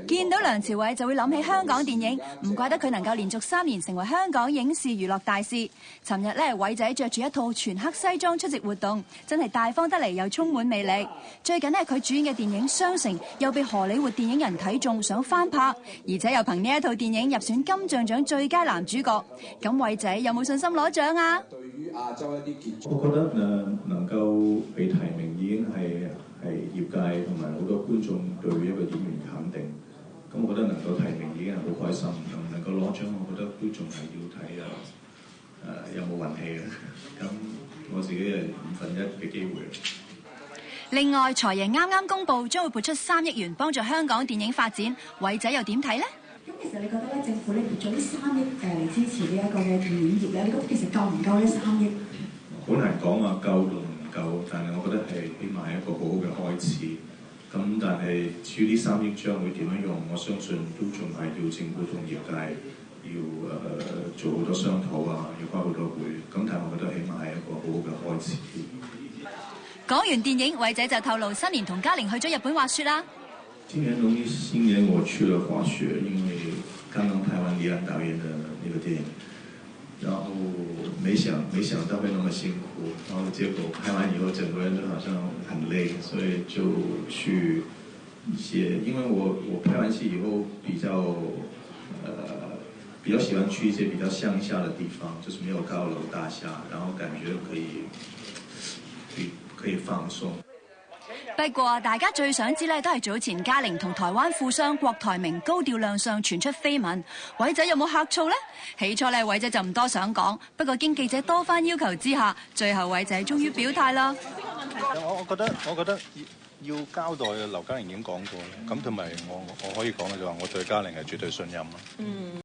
見到梁朝偉就會諗起香港電影，唔怪得佢能夠連續3年成為香港影視娛樂大使。尋日偉仔着住一套全黑西裝出席活動，真係大方得嚟又充滿魅力。最近佢主演嘅電影《雙城》又被荷里活電影人睇中，想翻拍，而且又憑呢一套電影入選金像獎最佳男主角。咁偉仔有冇信心攞獎啊？對於亞洲一啲傑作，我覺得能夠被提名已經係業界同埋好多觀眾對一個演員嘅肯定。咁我覺得能夠提名已經係好開心，能夠攞獎，我覺得都仲係要睇有冇運氣嘅。咁我自己係1/5嘅機會。另外，財爺啱啱公布將會撥出3億元幫助香港電影發展，偉仔又點睇呢？咁其實你覺得咧，政府咧撥咗呢3億嚟支持呢一個嘅電影業咧，你覺得其實夠唔夠呢3億？好難講話夠同唔夠，但係我覺得係起碼係一個好好嘅開始。咁但係至於呢3億將會點樣用，我相信都仲係要政府同業界要做好多商討啊，要開好多會。咁但係我覺得起碼係一個好好嘅開始。講完電影，偉仔就透露新年同嘉玲去咗日本滑雪啦。今年農曆新年我去了滑雪，因為剛剛拍完李安導演的那個電影，然後沒想到會那麼辛苦，然後結果拍完以後整個人都好像很累，所以就去一些，因為我拍完戲以後比較喜歡去一些比較鄉下的地方，就是沒有高樓大廈，然後感覺可以放鬆。不過大家最想知咧，都係早前嘉玲同台灣富商郭台銘高調亮相傳出緋聞，偉仔有冇呷醋呢？起初咧，偉仔就唔多想講，不過經記者多番要求之下，最後偉仔終於表態啦。我覺得要交代嘅劉嘉玲已經講過啦，咁同埋我可以講嘅就話，我對嘉玲係絕對信任咯。